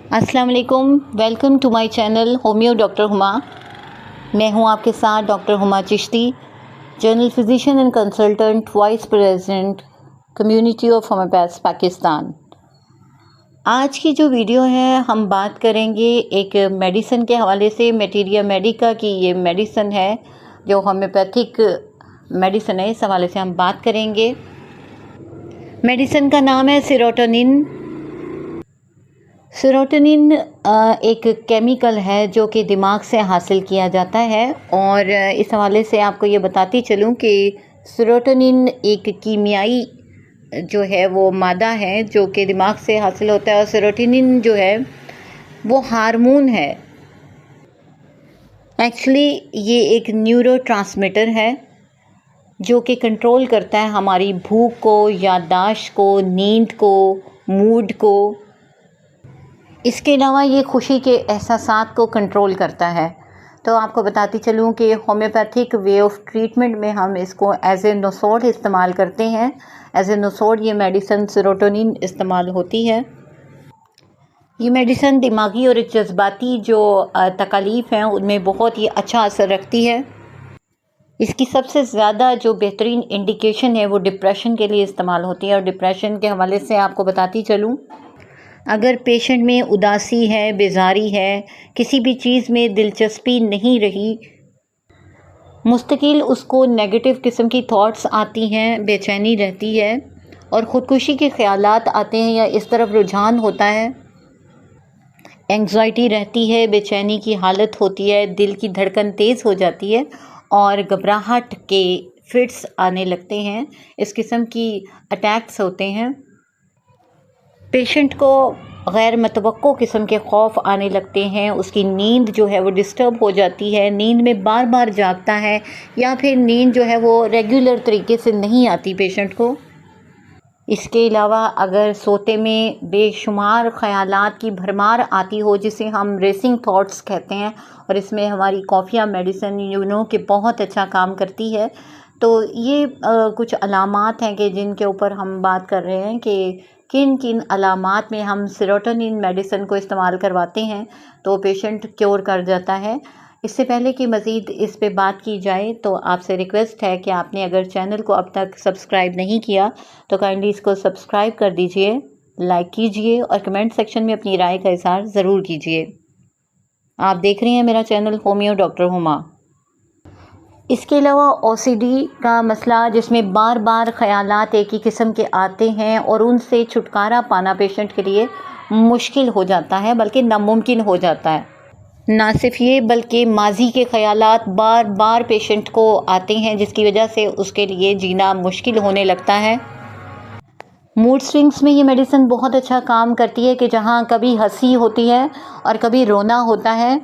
अस्सलाम वालेकुम, welcome to my channel homeo doctor Huma. मैं हूं आपके साथ doctor Huma Chishti, general physician and consultant, vice president, community of homeopaths Pakistan. आज की जो वीडियो है हम बात करेंगे एक मेडिसिन के हवाले से। मटीरिया मेडिका की ये मेडिसिन है जो होम्योपैथिक मेडिसिन है, इस हवाले से हम बात करेंगे। मेडिसिन का नाम है सेरोटोनिन। सेरोटोनिन एक केमिकल है जो कि दिमाग से हासिल किया जाता है, और इस हवाले से आपको ये बताती चलूँ कि सेरोटोनिन एक कीमियाई जो है वो मादा है जो कि दिमाग से हासिल होता है। और सेरोटोनिन जो है वो हार्मोन है। एक्चुअली ये एक न्यूरोट्रांसमीटर है जो कि कंट्रोल करता है हमारी भूख को, याददाश्त को, नींद को, मूड को। इसके अलावा ये खुशी के एहसासात को कंट्रोल करता है। तो आपको बताती चलूँ कि होम्योपैथिक वे ऑफ ट्रीटमेंट में हम इसको एज ए नोसोड इस्तेमाल करते हैं। एज ए नोसोड ये मेडिसिन सेरोटोनिन इस्तेमाल होती है। ये मेडिसिन दिमागी और जज्बाती जो तकलीफ़ हैं उनमें बहुत ही अच्छा असर रखती है। इसकी सबसे ज़्यादा जो बेहतरीन इंडिकेशन है वो डिप्रेशन के लिए इस्तेमाल होती है। और डिप्रेशन के हवाले से आपको बताती चलूँ, अगर पेशेंट में उदासी है, बेजारी है, किसी भी चीज़ में दिलचस्पी नहीं रही, मुस्तकिल उसको नेगेटिव किस्म की थॉट्स आती हैं, बेचैनी रहती है और ख़ुदकुशी के ख़यालात आते हैं या इस तरफ रुझान होता है, एंग्जाइटी रहती है, बेचैनी की हालत होती है, दिल की धड़कन तेज़ हो जाती है और घबराहट के फिट्स आने लगते हैं, इस किस्म की अटैक्स होते हैं। पेशेंट को गैर मतवक्को किस्म के खौफ आने लगते हैं, उसकी नींद जो है वो डिस्टर्ब हो जाती है, नींद में बार बार जागता है या फिर नींद जो है वो रेगुलर तरीके से नहीं आती पेशेंट को। इसके अलावा अगर सोते में बेशुमार ख़यालात की भरमार आती हो, जिसे हम रेसिंग थॉट्स कहते हैं, और इसमें हमारी कॉफ़िया मेडिसिन के बहुत अच्छा काम करती है। तो ये कुछ अलामात हैं कि जिनके ऊपर हम बात कर रहे हैं कि किन किन अलामात में हम सेरोटोनिन मेडिसिन को इस्तेमाल करवाते हैं तो पेशेंट क्योर कर जाता है। इससे पहले कि मज़ीद इस पे बात की जाए तो आपसे रिक्वेस्ट है कि आपने अगर चैनल को अब तक सब्सक्राइब नहीं किया तो काइंडली इसको सब्सक्राइब कर दीजिए, लाइक कीजिए और कमेंट सेक्शन में अपनी राय का इज़हार ज़रूर कीजिए। आप देख रहे हैं मेरा चैनल होमियो डॉक्टर हुमा। इसके अलावा ओसीडी का मसला, जिसमें बार बार ख़यालात एक ही किस्म के आते हैं और उनसे छुटकारा पाना पेशेंट के लिए मुश्किल हो जाता है, बल्कि नामुमकिन हो जाता है। ना सिर्फ ये बल्कि माजी के ख़यालात बार बार पेशेंट को आते हैं जिसकी वजह से उसके लिए जीना मुश्किल होने लगता है। मूड स्विंग्स में ये मेडिसिन बहुत अच्छा काम करती है कि जहाँ कभी हंसी होती है और कभी रोना होता है।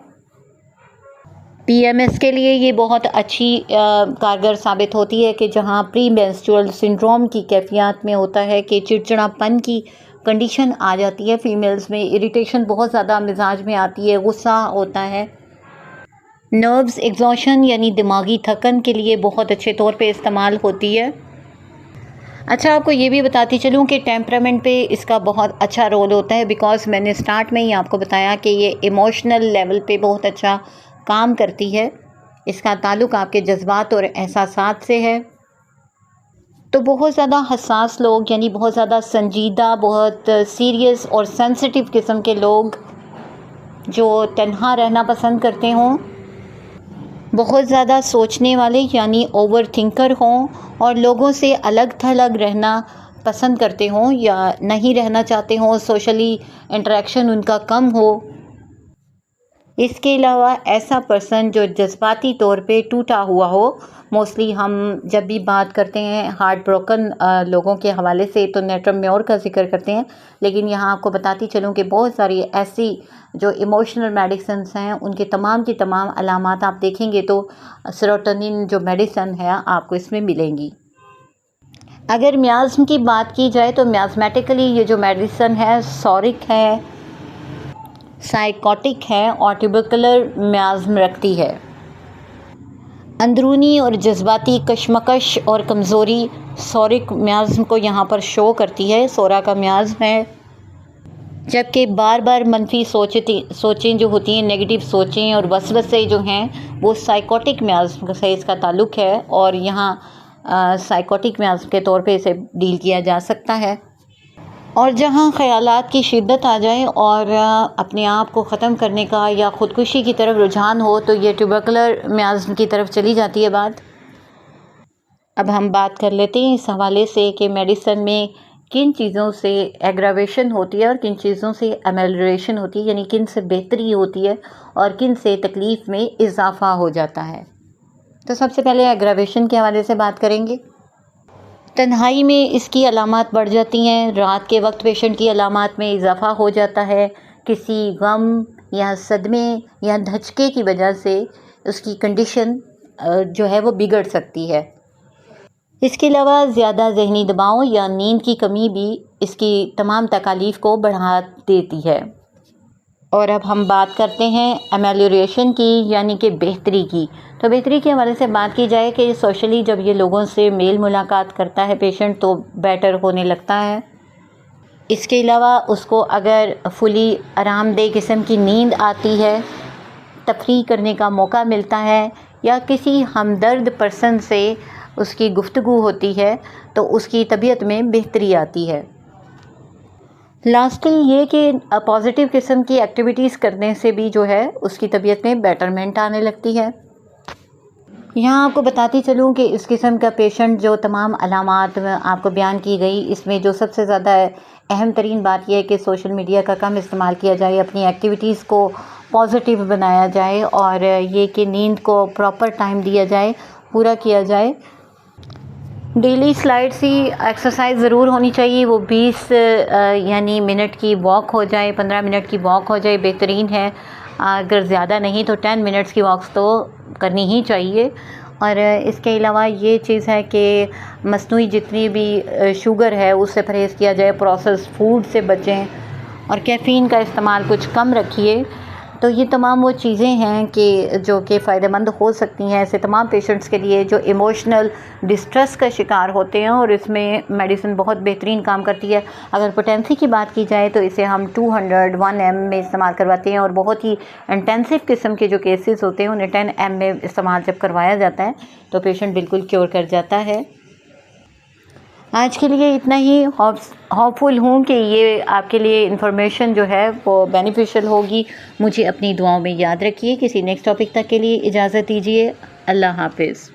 पीएमएस के लिए ये बहुत अच्छी कारगर साबित होती है कि जहाँ प्री मेंस्ट्रुअल सिंड्रोम की कैफियत में होता है कि चिड़चिड़ापन की कंडीशन आ जाती है फीमेल्स में, इरिटेशन बहुत ज़्यादा मिजाज में आती है, गुस्सा होता है। नर्व्स एग्जॉशन यानी दिमागी थकन के लिए बहुत अच्छे तौर पे इस्तेमाल होती है। अच्छा, आपको ये भी बताती चलूँ कि टेम्परामेंट पे इसका बहुत अच्छा रोल होता है, बिकॉज़ मैंने स्टार्ट में ही आपको बताया कि ये इमोशनल लेवल पे बहुत अच्छा काम करती है। इसका ताल्लुक़ आपके जज्बात और एहसासात से है। तो बहुत ज़्यादा हसास लोग, यानी बहुत ज़्यादा संजीदा, बहुत सीरियस और सेंसिटिव किस्म के लोग जो तन्हा रहना पसंद करते हों, बहुत ज़्यादा सोचने वाले यानी ओवर थिंकर हों और लोगों से अलग थलग रहना पसंद करते हों या नहीं रहना चाहते हों, सोशली इंटरेक्शन उनका कम हो। इसके अलावा ऐसा पर्सन जो जज्बाती तौर पे टूटा हुआ हो, मोस्टली हम जब भी बात करते हैं हार्ट ब्रोकन लोगों के हवाले से तो नेट्रम्योर का जिक्र करते हैं, लेकिन यहाँ आपको बताती चलूँ कि बहुत सारी ऐसी जो इमोशनल मेडिसिन्स हैं उनके तमाम की तमाम अलामात आप देखेंगे तो सेरोटोनिन जो मेडिसिन है आपको इसमें मिलेंगी। अगर मियाज़्म की बात की जाए तो मियाज़मेटिकली ये जो मेडिसिन है सॉरिक है, साइकोटिक है और ट्यूबरकुलर मियाज़्म रखती है। अंदरूनी और जज्बाती कशमकश और कमज़ोरी सॉरिक मियाज़्म को यहाँ पर शो करती है। सोरा का मियाज़्म है। जबकि बार बार मनफी सोचें जो होती हैं, नेगेटिव सोचें और वसवसे जो हैं वो साइकोटिक मियाज़ से इसका ताल्लुक़ है और यहाँ साइकोटिक मियाज़ के तौर पे इसे डील किया जा सकता है। और जहाँ ख़यालात की शिद्दत आ जाए और अपने आप को ख़त्म करने का या ख़ुदकुशी की तरफ रुझान हो तो ये ट्यूबरकुलर मियाज़ की तरफ चली जाती है बात। अब हम बात कर लेते हैं इस हवाले से कि मेडिसिन में किन चीज़ों से एग्रावेशन होती है और किन चीज़ों से अमेलियोरेशन होती है, यानी किन से बेहतरी होती है और किन से तकलीफ़ में इजाफ़ा हो जाता है। तो सबसे पहले एग्रावेशन के हवाले से बात करेंगे। तन्हाई में इसकी अलामात बढ़ जाती हैं। रात के वक्त पेशेंट की अलामात में इजाफ़ा हो जाता है। किसी गम या सदमे या धचके की वजह से उसकी कंडीशन जो है वो बिगड़ सकती है। इसके अलावा ज़्यादा ज़हनी दबाव या नींद की कमी भी इसकी तमाम तकालीफ़ को बढ़ा देती है। और अब हम बात करते हैं अमेलियोरेशन की, यानी कि बेहतरी की। तो बेहतरी के हवाले से बात की जाए कि सोशली जब ये लोगों से मेल मुलाकात करता है पेशेंट तो बेटर होने लगता है। इसके अलावा उसको अगर फुली आरामदेह किस्म की नींद आती है, तफरीह करने का मौका मिलता है या किसी हमदर्द पर्सन से उसकी गुफ्तगू होती है तो उसकी तबीयत में बेहतरी आती है। लास्टली ये कि पॉजिटिव किस्म की एक्टिविटीज़ करने से भी जो है उसकी तबीयत में बेटरमेंट आने लगती है। यहाँ आपको बताती चलूँ कि इस किस्म का पेशेंट जो तमाम अलामात आपको बयान की गई, इसमें जो सबसे ज़्यादा अहम तरीन बात यह है कि सोशल मीडिया का कम इस्तेमाल किया जाए, अपनी एक्टिविटीज़ को पॉजिटिव बनाया जाए और ये कि नींद को प्रॉपर टाइम दिया जाए, पूरा किया जाए। डेली स्लाइड सी एक्सरसाइज ज़रूर होनी चाहिए, वो 20 यानी मिनट की वॉक हो जाए, 15 मिनट की वॉक हो जाए बेहतरीन है। अगर ज़्यादा नहीं तो 10 मिनट्स की वॉक्स तो करनी ही चाहिए। और इसके अलावा ये चीज़ है कि मसनूई जितनी भी शुगर है उससे परहेज़ किया जाए, प्रोसेस्ड फूड से बचें और कैफ़ीन का इस्तेमाल कुछ कम रखिए। तो ये तमाम वो चीज़ें हैं कि जो कि फ़ायदेमंद हो सकती हैं ऐसे तमाम पेशेंट्स के लिए जो इमोशनल डिस्ट्रेस का शिकार होते हैं, और इसमें मेडिसिन बहुत बेहतरीन काम करती है। अगर पोटेंसी की बात की जाए तो इसे हम 200 1 ml में इस्तेमाल करवाते हैं और बहुत ही इंटेंसिव किस्म के जो केसेस होते हैं उन्हें 10 ml में इस्तेमाल जब करवाया जाता है तो पेशेंट बिल्कुल क्योर कर जाता है। आज के लिए इतना ही। होपफुल हूँ कि ये आपके लिए इन्फॉर्मेशन जो है वो बेनिफिशियल होगी। मुझे अपनी दुआओं में याद रखिए। किसी नेक्स्ट टॉपिक तक के लिए इजाज़त दीजिए। अल्लाह हाफ़िज़।